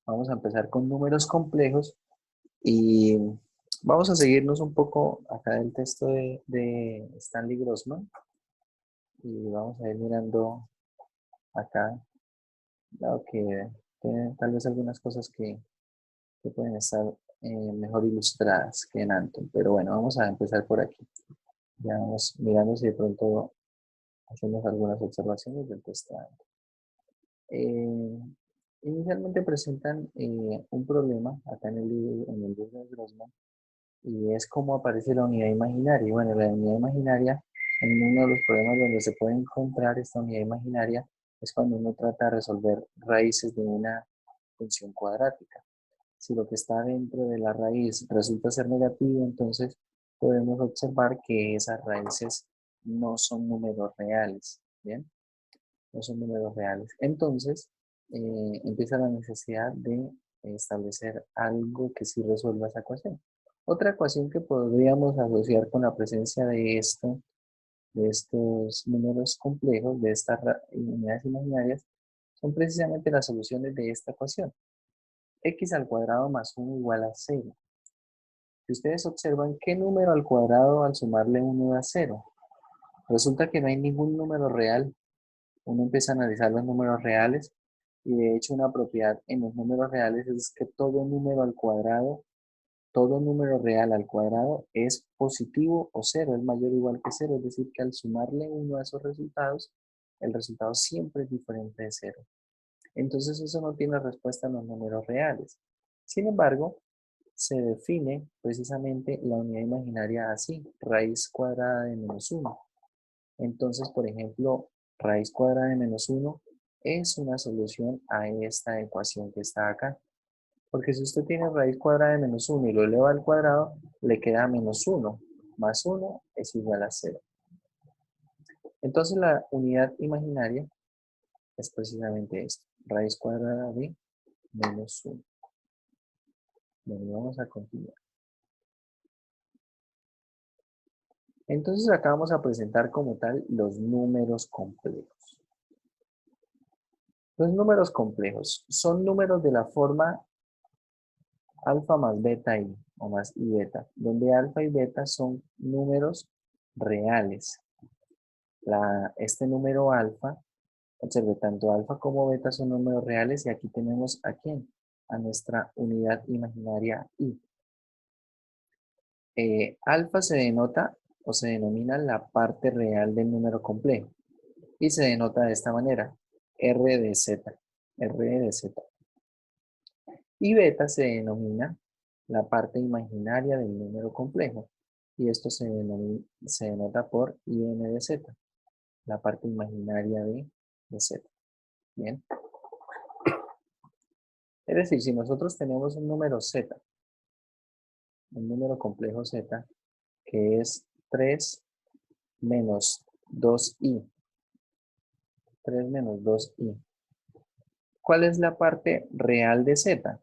Vamos a empezar con números complejos y vamos a seguirnos un poco acá del texto de Stanley Grossman y vamos a ir mirando acá, dado que tiene tal vez algunas cosas que pueden estar mejor ilustradas que en Anton. Pero bueno, vamos a empezar por aquí. Ya vamos mirando si de pronto hacemos algunas observaciones del texto de Anton. Inicialmente presentan un problema acá en el libro de Grossman y es cómo aparece la unidad imaginaria. Y bueno, la unidad imaginaria, en uno de los problemas donde se puede encontrar esta unidad imaginaria es cuando uno trata de resolver raíces de una función cuadrática. Si lo que está dentro de la raíz resulta ser negativo, entonces podemos observar que esas raíces no son números reales, ¿bien? No son números reales. Entonces, empieza la necesidad de establecer algo que sí resuelva esa ecuación. Otra ecuación que podríamos asociar con la presencia de esto, de estos números complejos, de estas unidades imaginarias, son precisamente las soluciones de esta ecuación. X al cuadrado más 1 igual a 0. Si ustedes observan, ¿qué número al cuadrado al sumarle 1 da 0? Resulta que no hay ningún número real. Uno empieza a analizar los números reales y de hecho una propiedad en los números reales es que todo número al cuadrado, todo número real al cuadrado es positivo o cero, es mayor o igual que cero, es decir, que al sumarle 1 a esos resultados, el resultado siempre es diferente de cero. Entonces eso no tiene respuesta en los números reales. Sin embargo, se define precisamente la unidad imaginaria así, raíz cuadrada de menos 1. Entonces, por ejemplo, raíz cuadrada de menos 1 es una solución a esta ecuación que está acá. Porque si usted tiene raíz cuadrada de menos 1 y lo eleva al cuadrado, le queda menos 1. Más 1 es igual a 0. Entonces la unidad imaginaria es precisamente esto. Raíz cuadrada de menos 1. Bueno, vamos a continuar. Entonces acá vamos a presentar como tal los números complejos. Los números complejos son números de la forma alfa más beta i, o más i beta, donde alfa y beta son números reales. Este número alfa, observe, tanto alfa como beta son números reales y aquí tenemos a quién, a nuestra unidad imaginaria i. Alfa se denota o se denomina la parte real del número complejo y se denota de esta manera, r de z, r de z. Y beta se denomina la parte imaginaria del número complejo y esto se denota por IN de z, la parte imaginaria de z. Bien. Es decir, si nosotros tenemos un número z, un número complejo z, que es 3 menos 2i, 3 menos 2i, ¿cuál es la parte real de z?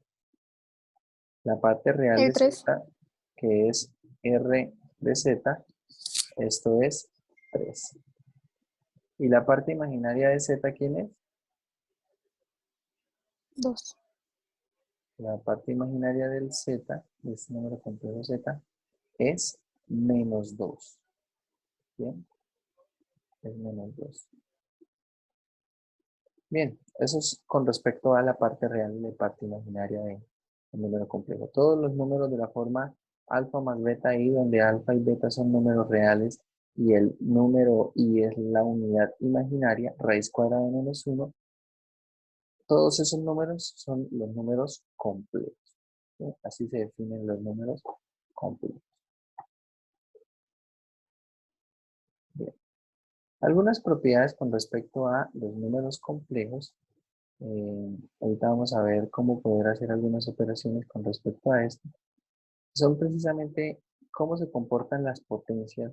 La parte real El de 3. z, que es r de z, esto es 3. ¿Y la parte imaginaria de z quién es? 2. La parte imaginaria del z, de este número complejo z, es menos 2. ¿Bien? Es menos 2. Bien, eso es con respecto a la parte real y la parte imaginaria del número complejo. Todos los números de la forma alfa más beta i, donde alfa y beta son números reales y el número i es la unidad imaginaria, raíz cuadrada de menos 1, todos esos números son los números complejos. ¿Sí? Así se definen los números complejos. Bien. Algunas propiedades con respecto a los números complejos. Ahorita vamos a ver cómo poder hacer algunas operaciones con respecto a esto. Son precisamente cómo se comportan las potencias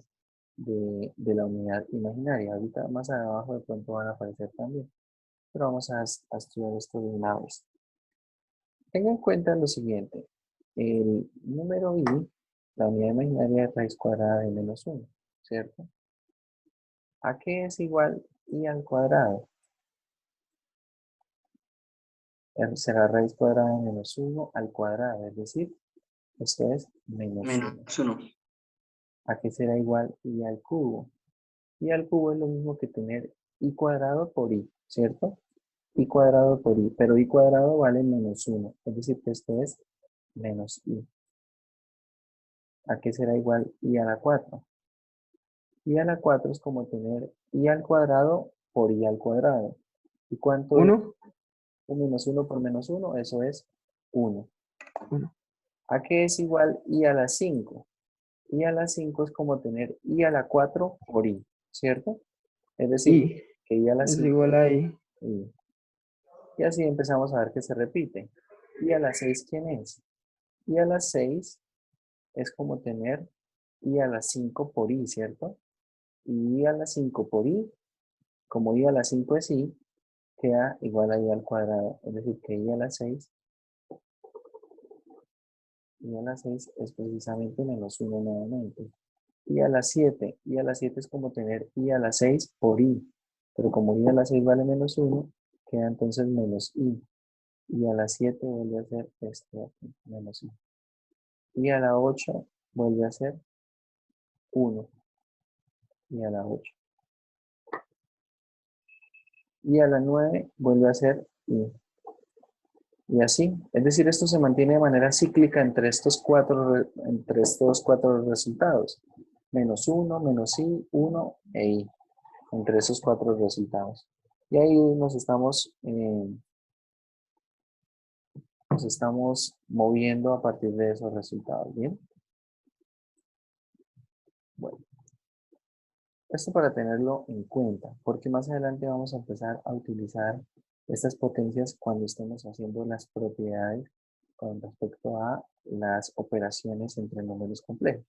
de la unidad imaginaria. Ahorita más abajo de pronto van a aparecer también. Pero vamos a estudiar esto de una vez. Tenga en cuenta lo siguiente. El número i, la unidad imaginaria de raíz cuadrada de menos 1, ¿cierto? ¿A qué es igual i al cuadrado? será raíz cuadrada de menos 1 al cuadrado, es decir, esto es menos 1. Menos 1. ¿A qué será igual i al cubo? I al cubo es lo mismo que tener i cuadrado por i, ¿cierto? I cuadrado por i, pero i cuadrado vale menos 1, es decir, que esto es menos i. ¿A qué será igual i a la 4? I a la 4 es como tener i al cuadrado por i al cuadrado. ¿Y cuánto es 1. menos 1 por menos 1? Eso es 1. 1. ¿A qué es igual i a la 5? I a la 5 es como tener i a la 4 por i, ¿cierto? Es decir, Y que i a la es 5, igual a I. y así empezamos a ver que se repite. I a la 6, ¿quién es? I a la 6 es como tener i a la 5 por i, ¿cierto? Y i a la 5 por i, como i a la 5 es i, queda igual a i al cuadrado. Es decir, que i a la 6 es precisamente menos 1 nuevamente. Y a la 7 es como tener i a la 6 por i. Pero como i a la 6 vale menos 1, queda entonces menos i. Y a la 7 vuelve a ser esto de aquí, menos i. Y a la 8 vuelve a ser 1. Y a la 8. Y a la 9 vuelve a ser i. Y así. Es decir, esto se mantiene de manera cíclica entre estos cuatro resultados. Menos 1, menos i, 1 e i. Entre esos cuatro resultados. Y ahí nos estamos moviendo a partir de esos resultados, ¿bien? Bueno, esto para tenerlo en cuenta, porque más adelante vamos a empezar a utilizar estas potencias cuando estemos haciendo las propiedades con respecto a las operaciones entre números complejos.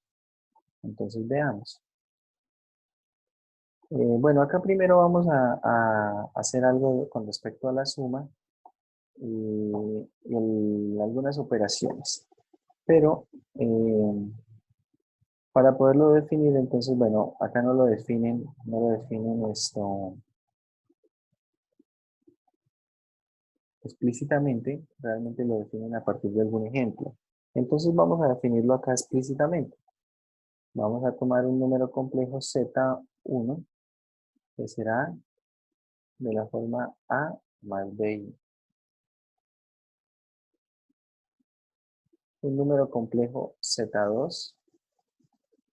Entonces veamos. Bueno, acá primero vamos a hacer algo con respecto a la suma y algunas operaciones. Pero para poderlo definir, entonces, bueno, acá no lo definen esto explícitamente, realmente lo definen a partir de algún ejemplo. Entonces vamos a definirlo acá explícitamente. Vamos a tomar un número complejo Z1, que será de la forma A más BI. Un número complejo Z2,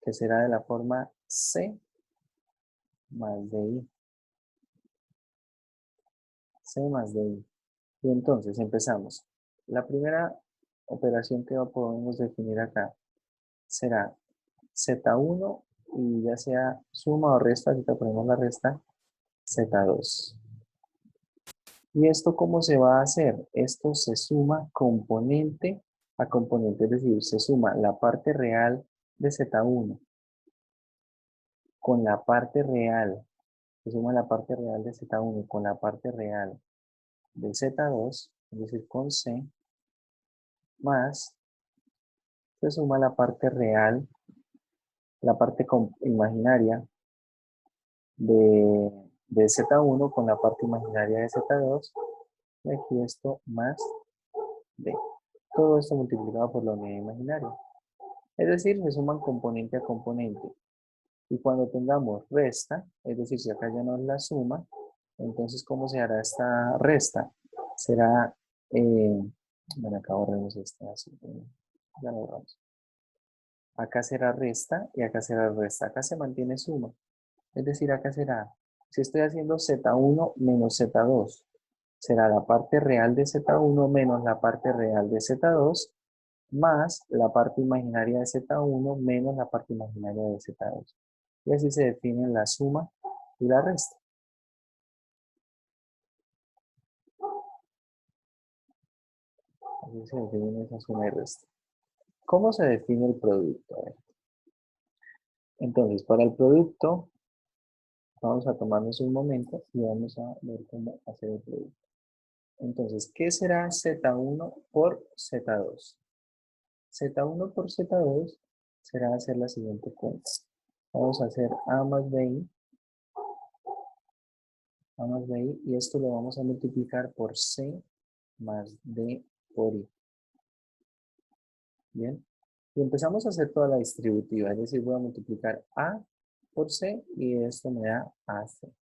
que será de la forma C más DI. C más DI. Y entonces empezamos. La primera operación que podemos definir acá será Z1 y ya sea suma o resta, ahorita ponemos la resta, Z2. ¿Y esto cómo se va a hacer? Esto se suma componente a componente, es decir, se suma la parte real de Z1 con la parte real, se suma la parte real de Z1 con la parte real de Z2, es decir, con C, más se suma la parte real, la parte imaginaria de Z1 con la parte imaginaria de Z2, y aquí esto más D. Todo esto multiplicado por la unidad imaginaria. Es decir, se suman componente a componente. Y cuando tengamos resta, es decir, si acá ya no es la suma, entonces, ¿cómo se hará esta resta? Será, bueno, acá borremos esta, así, ya lo borramos. Acá será resta y acá será resta. Acá se mantiene suma. Es decir, acá será, si estoy haciendo Z1 menos Z2, será la parte real de Z1 menos la parte real de Z2 más la parte imaginaria de Z1 menos la parte imaginaria de Z2. Y así se definen la suma y la resta. Así se definen esa suma y resta. ¿Cómo se define el producto? A ver. Entonces, para el producto, vamos a tomarnos un momento y vamos a ver cómo hacer el producto. Entonces, ¿qué será Z1 por Z2? Z1 por Z2 será hacer la siguiente cuenta. Vamos a hacer A más B, y esto lo vamos a multiplicar por C más D por I. Bien. Y empezamos a hacer toda la distributiva, es decir, voy a multiplicar A por C y esto me da AC.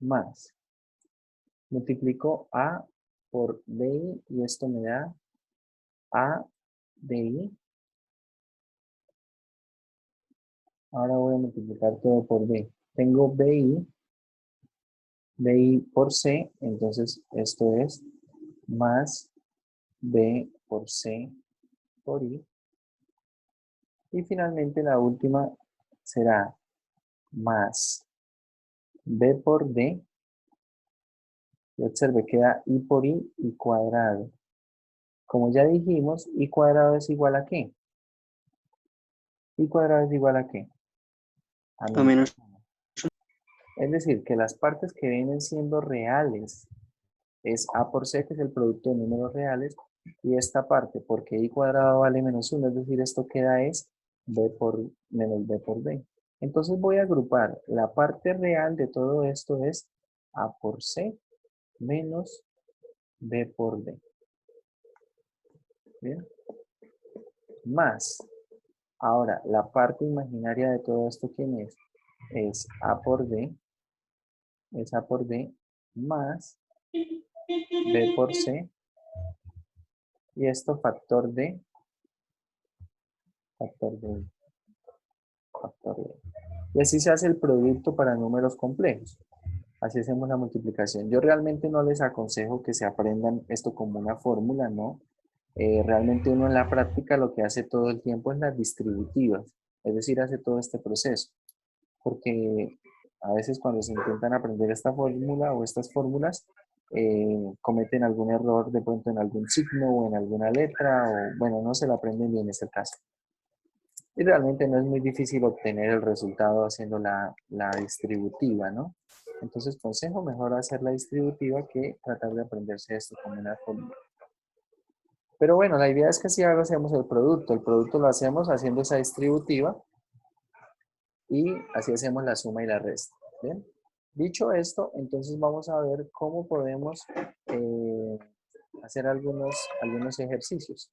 Más. Multiplico A por BI y esto me da A DI. Ahora voy a multiplicar todo por B. Tengo BI por C, entonces esto es más B por C por I. Y finalmente la última será más B por D. Y observe, queda I por I y cuadrado. Como ya dijimos, I cuadrado es igual a ¿qué? I cuadrado es igual a ¿qué? A A menos menos 1. Es decir, que las partes que vienen siendo reales es A por C, que es el producto de números reales, y esta parte, porque I cuadrado vale menos 1, es decir, esto queda es B por menos B por B. Entonces voy a agrupar la parte real de todo esto es A por C menos B por D. ¿Bien? Más. Ahora, la parte imaginaria de todo esto, ¿quién es? Es A por D, es A por D, más B por C, y esto factor D, factor D, factor D. Y así se hace el producto para números complejos. Así hacemos la multiplicación. Yo realmente no les aconsejo que se aprendan esto como una fórmula, ¿no? Realmente uno en la práctica lo que hace todo el tiempo es las distributivas, es decir, hace todo este proceso. Porque a veces cuando se intentan aprender esta fórmula o estas fórmulas, cometen algún error de pronto en algún signo o en alguna letra, o bueno, no se la aprenden bien en este caso. Y realmente no es muy difícil obtener el resultado haciendo la distributiva, ¿no? Entonces, consejo, mejor hacer la distributiva que tratar de aprenderse esto como una fórmula. Pero bueno, la idea es que si ahora hacemos el producto. El producto lo hacemos haciendo esa distributiva y así hacemos la suma y la resta. ¿Bien? Dicho esto, entonces vamos a ver cómo podemos hacer algunos ejercicios.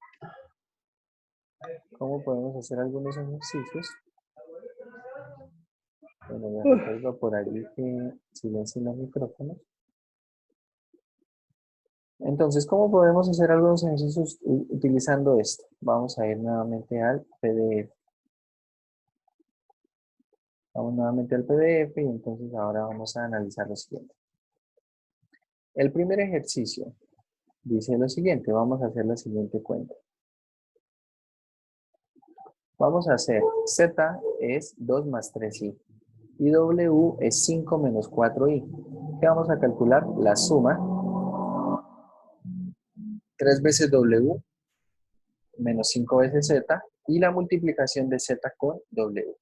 ¿Cómo podemos hacer algunos ejercicios? Bueno, les recuerdo por allí que silencien los micrófonos. Entonces, ¿cómo podemos hacer algunos ejercicios utilizando esto? Vamos a ir nuevamente al PDF. Vamos nuevamente al PDF y entonces ahora vamos a analizar lo siguiente. El primer ejercicio dice lo siguiente, vamos a hacer la siguiente cuenta. Vamos a hacer Z es 2 más 3i y W es 5 menos 4i. ¿Qué vamos a calcular? La suma, 3 veces W menos 5 veces Z y la multiplicación de Z con W.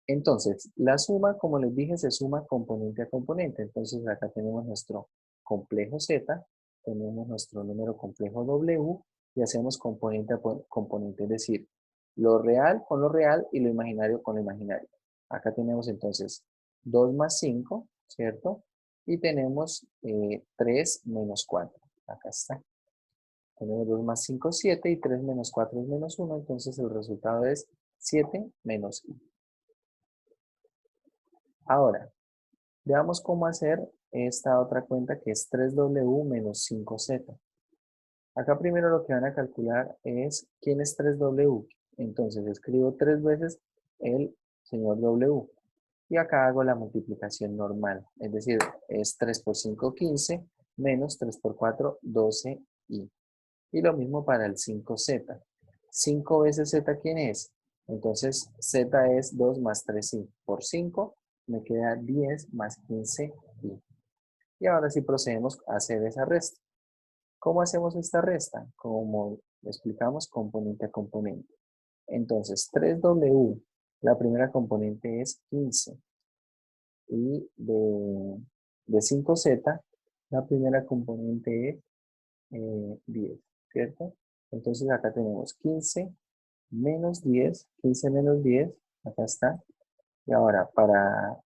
Entonces, la suma, como les dije, se suma componente a componente. Entonces, acá tenemos nuestro complejo Z, tenemos nuestro número complejo W y hacemos componente a componente, es decir, lo real con lo real y lo imaginario con lo imaginario. Acá tenemos entonces 2 más 5, ¿cierto? Y tenemos 3 menos 4. Acá está. Tenemos 2 más 5, 7 y 3 menos 4 es menos 1. Entonces, el resultado es 7 menos I. Ahora, veamos cómo hacer esta otra cuenta que es 3W menos 5Z. Acá primero lo que van a calcular es quién es 3W. Entonces escribo 3 veces el señor W. Y acá hago la multiplicación normal. Es decir, es 3 por 5, 15, menos 3 por 4, 12i. Y lo mismo para el 5Z. 5 veces Z, ¿quién es? Entonces, Z es 2 más 3i. Por 5 me queda 10 más 15i. Y ahora sí procedemos a hacer esa resta. ¿Cómo hacemos esta resta? Como explicamos, componente a componente. Entonces, 3W, la primera componente es 15. Y de 5Z, la primera componente es 10, ¿cierto? Entonces acá tenemos 15 menos 10, 15 menos 10, acá está. Y ahora para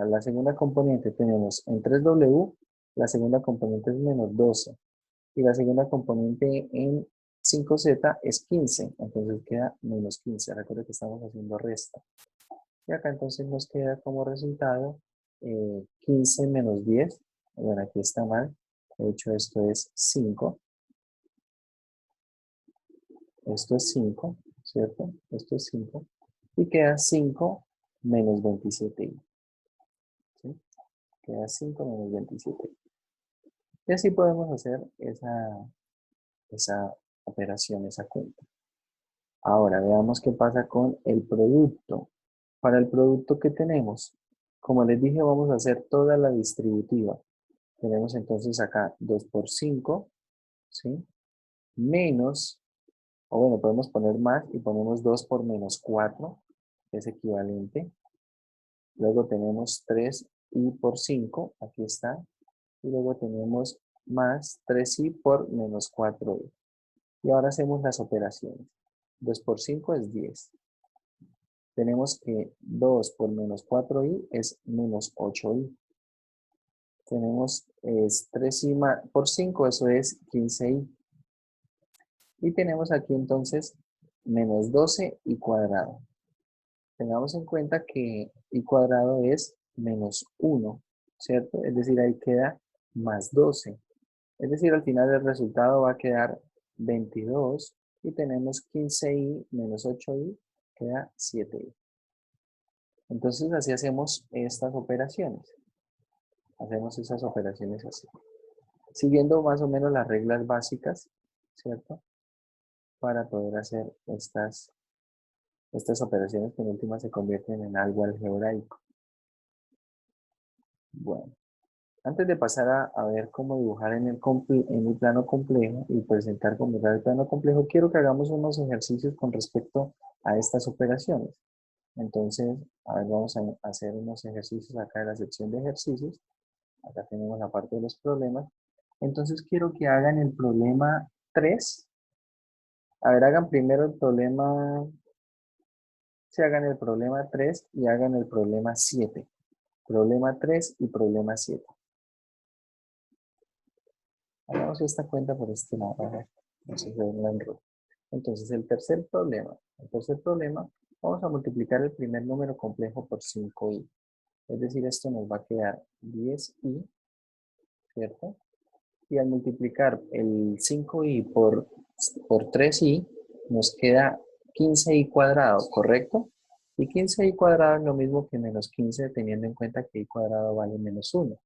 la segunda componente tenemos en 3W La segunda componente es menos 12. Y la segunda componente en 5z es 15. Entonces queda menos 15. Recuerda que estamos haciendo resta. Y acá entonces nos queda como resultado 15 menos 10. Bueno, aquí está mal. De hecho, esto es 5. Esto es 5, ¿cierto? Esto es 5. Y queda 5 menos 27i. ¿Sí? Queda 5 menos 27. Y así podemos hacer esa operación, esa cuenta. Ahora veamos qué pasa con el producto. Para el producto que tenemos, como les dije, vamos a hacer toda la distributiva. Tenemos entonces acá 2 por 5, ¿sí? Menos, o bueno, podemos poner más y ponemos 2 por menos 4, que es equivalente. Luego tenemos 3i por 5, aquí está. Y luego tenemos más 3i por menos 4i. Y ahora hacemos las operaciones. 2 por 5 es 10. Tenemos que 2 por menos 4i es menos 8i. Tenemos 3i por 5, eso es 15i. Y tenemos aquí entonces menos 12i cuadrado. Tengamos en cuenta que i cuadrado es menos 1, ¿cierto? Es decir, ahí queda más 12. Es decir, al final el resultado va a quedar 22 y tenemos 15i menos 8i, queda 7i. Entonces así hacemos estas operaciones. Hacemos esas operaciones así. Siguiendo más o menos las reglas básicas, ¿cierto? Para poder hacer estas operaciones que en última se convierten en algo algebraico. Bueno, antes de pasar a ver cómo dibujar en el plano complejo y presentar cómo dibujar el plano complejo, quiero que hagamos unos ejercicios con respecto a estas operaciones. Entonces, a ver, vamos a hacer unos ejercicios acá en la sección de ejercicios. Acá tenemos la parte de los problemas. Entonces, quiero que hagan el problema 3. A ver, hagan primero el problema, se hagan el problema 3 y hagan el problema 7. Problema 3 y problema 7. Hagamos esta cuenta por este lado. A ver, entonces, entonces el tercer problema, vamos a multiplicar el primer número complejo por 5i. Es decir, esto nos va a quedar 10i, ¿cierto? Y al multiplicar el 5i por 3i, nos queda 15i cuadrado, ¿correcto? Y 15i cuadrado es lo mismo que menos 15, teniendo en cuenta que i cuadrado vale menos 1.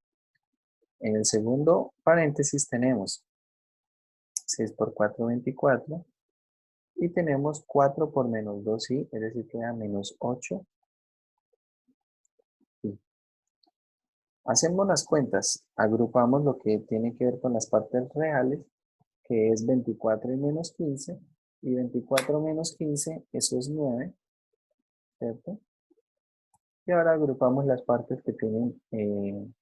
En el segundo paréntesis tenemos 6 por 4, 24. Y tenemos 4 por menos 2i, es decir, queda menos 8i. Hacemos las cuentas, agrupamos lo que tiene que ver con las partes reales, que es 24 y menos 15, y 24 menos 15, eso es 9, ¿cierto? Y ahora agrupamos las partes que tienen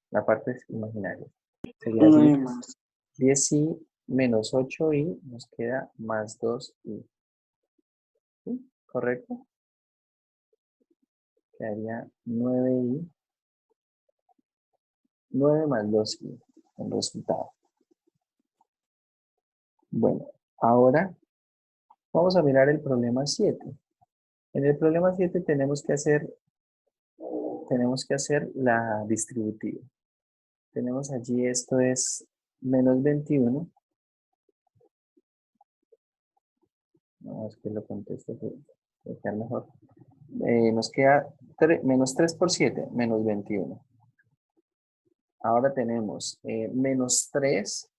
las partes imaginarias. Sería 9 más. 10i menos 8i, nos queda más 2i. ¿Sí? ¿Correcto? Quedaría 9i, 9 más 2i, el resultado. Bueno, ahora vamos a mirar el problema 7. En el problema 7 tenemos que hacer la distributiva. Tenemos allí, esto es menos 21. No, es que lo contesto, puede quedar mejor. Nos queda menos 3 por 7, menos 21. Ahora tenemos menos 3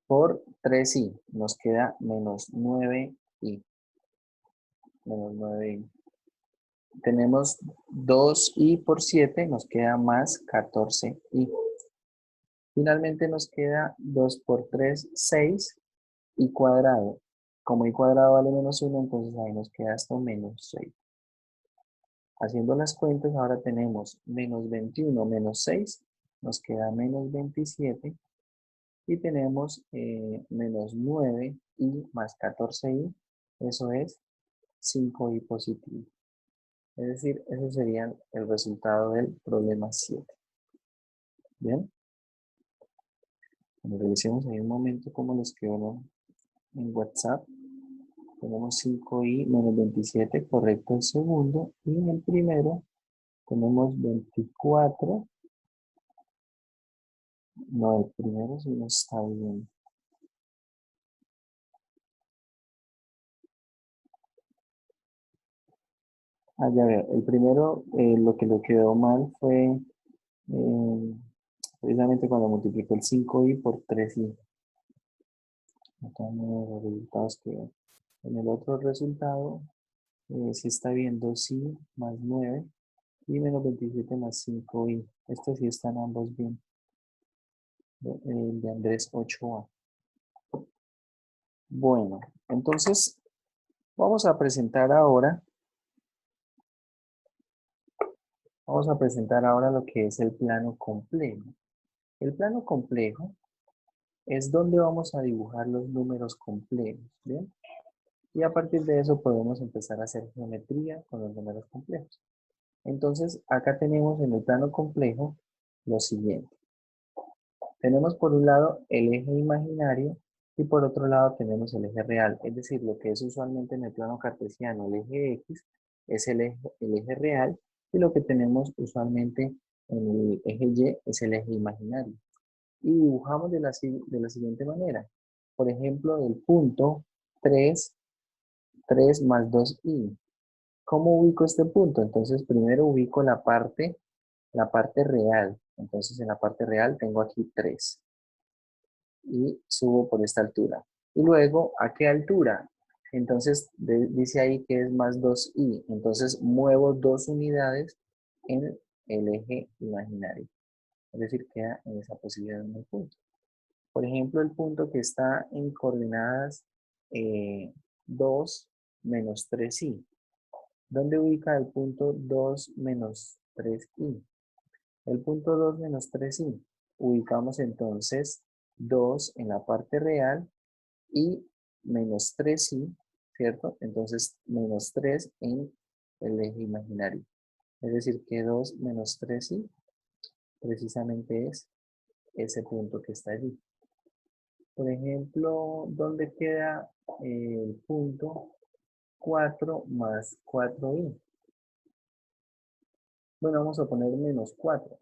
por 3i, nos queda menos 9i. Menos 9i. Tenemos 2i por 7, nos queda más 14i. Finalmente nos queda 2 por 3, 6, i cuadrado. Como i cuadrado vale menos 1, entonces ahí nos queda esto menos 6. Haciendo las cuentas, ahora tenemos menos 21 menos 6, nos queda menos 27. Y tenemos menos 9i más 14i, eso es 5i positivo. Es decir, ese sería el resultado del problema 7. ¿Bien? Bueno, revisemos ahí un momento cómo les quedó en WhatsApp. Tenemos 5i menos 27, correcto el segundo. Y en el primero tenemos 24. No, el primero sí no está bien. Ah, ya veo. El primero, lo que le quedó mal fue precisamente cuando multiplicó el 5i por 3i. Acá en los resultados que veo. En el otro resultado, sí está bien 2i más 9 y menos 27 más 5i. Estos sí están ambos bien. El de Andrés 8a. Bueno, entonces vamos a presentar ahora lo que es el plano complejo. El plano complejo es donde vamos a dibujar los números complejos, ¿bien? Y a partir de eso podemos empezar a hacer geometría con los números complejos. Entonces, acá tenemos en el plano complejo lo siguiente. Tenemos por un lado el eje imaginario y por otro lado tenemos el eje real. Es decir, lo que es usualmente en el plano cartesiano el eje X es el eje real y lo que tenemos usualmente en el eje Y es el eje imaginario. Y dibujamos de la siguiente manera. Por ejemplo, el punto 3, 3 más 2i. ¿Cómo ubico este punto? Entonces primero ubico la parte real. Entonces en la parte real tengo aquí 3 y subo por esta altura. Y luego, ¿a qué altura? Entonces dice ahí que es más 2i. Entonces muevo 2 unidades en el eje imaginario. Es decir, queda en esa posición en el punto. Por ejemplo, el punto que está en coordenadas 2 menos 3i. ¿Dónde ubica el punto 2 menos 3i? El punto 2 menos 3i. Ubicamos entonces 2 en la parte real y menos 3i, ¿cierto? Entonces menos 3 en el eje imaginario. Es decir, que 2 menos 3i precisamente es ese punto que está allí. Por ejemplo, ¿dónde queda el punto 4 más 4i? Bueno, vamos a poner menos 4.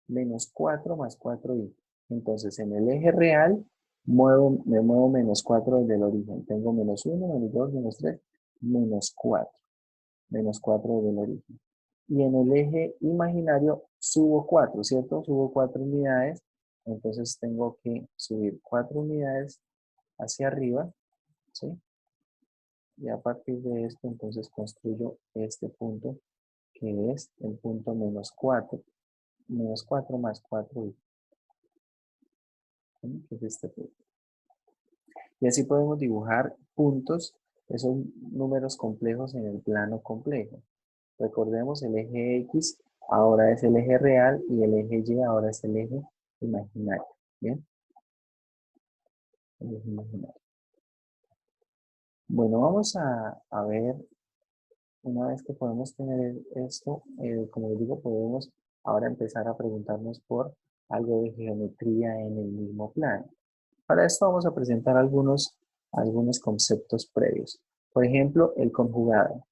Menos 4 más 4i. Entonces, en el eje real, me muevo menos 4 desde el origen. Tengo menos 1, menos 2, menos 3, menos 4. Menos 4 desde el origen. Y en el eje imaginario subo 4, ¿cierto? Subo 4 unidades. Entonces tengo que subir 4 unidades hacia arriba, ¿sí? Y a partir de esto, entonces construyo este punto, que es el punto menos 4 más 4, ¿sí? Que es este punto. Y así podemos dibujar puntos, esos números complejos en el plano complejo. Recordemos, el eje X ahora es el eje real y el eje Y ahora es el eje imaginario. ¿Bien? El eje imaginario. Bueno, vamos a ver, una vez que podemos tener esto, como les digo, podemos ahora empezar a preguntarnos por algo de geometría en el mismo plano. Para esto vamos a presentar algunos conceptos previos. Por ejemplo, el conjugado.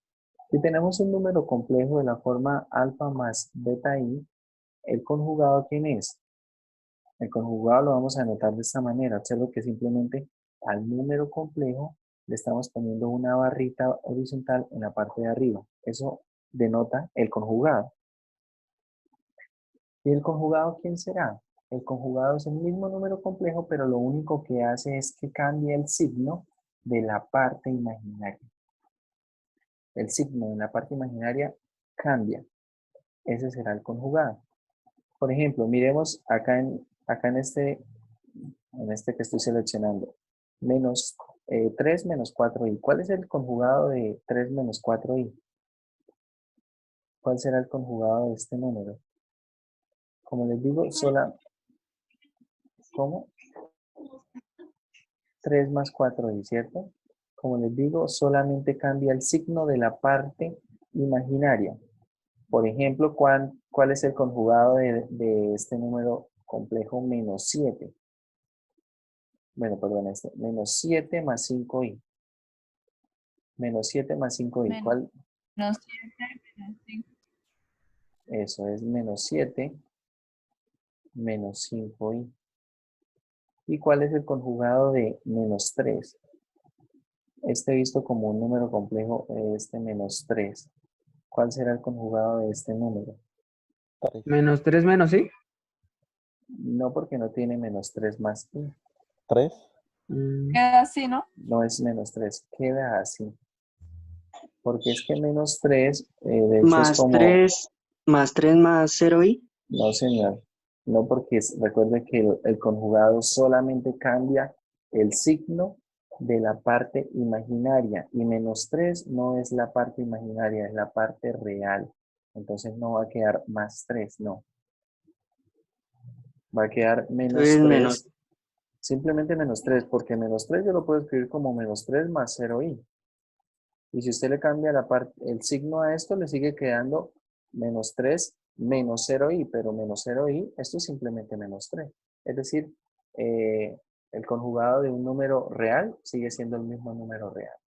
Si tenemos un número complejo de la forma alfa más beta i, ¿el conjugado quién es? El conjugado lo vamos a anotar de esta manera. Observo que simplemente al número complejo le estamos poniendo una barrita horizontal en la parte de arriba. Eso denota el conjugado. ¿Y el conjugado quién será? El conjugado es el mismo número complejo, pero lo único que hace es que cambia el signo de la parte imaginaria. El signo de la parte imaginaria cambia. Ese será el conjugado. Por ejemplo, miremos acá en este que estoy seleccionando. Menos 3 menos 4i. ¿Cuál es el conjugado de 3 menos 4i? ¿Cuál será el conjugado de este número? Como les digo, ¿cómo? 3 más 4i, ¿cierto? Como les digo, solamente cambia el signo de la parte imaginaria. Por ejemplo, ¿cuál es el conjugado de este número complejo menos 7? Bueno, perdón, este. Menos 7 más 5i. Menos 7 más 5i. Menos ¿Cuál? 7 menos 5. Eso es menos 7 menos 5i. ¿Y cuál es el conjugado de menos 3? Este visto como un número complejo, este menos 3. ¿Cuál será el conjugado de este número? 3. Menos 3 menos, ¿sí? No, porque no tiene menos 3 más i. 3. Queda así, ¿no? No es menos 3, queda así. Porque es que menos 3, de hecho es Más como, 3 más 3 más 0i. no señor, no porque recuerde que el conjugado solamente cambia el signo de la parte imaginaria y menos 3 no es la parte imaginaria, es la parte real. Entonces no va a quedar más 3, no. Va a quedar menos Entonces menos, 3, simplemente menos 3, porque menos 3 yo lo puedo escribir como menos 3 más 0i. Y si usted le cambia el signo a esto, le sigue quedando menos 3 menos 0i, pero menos 0i, esto es simplemente menos 3. Es decir, el conjugado de un número real sigue siendo el mismo número real.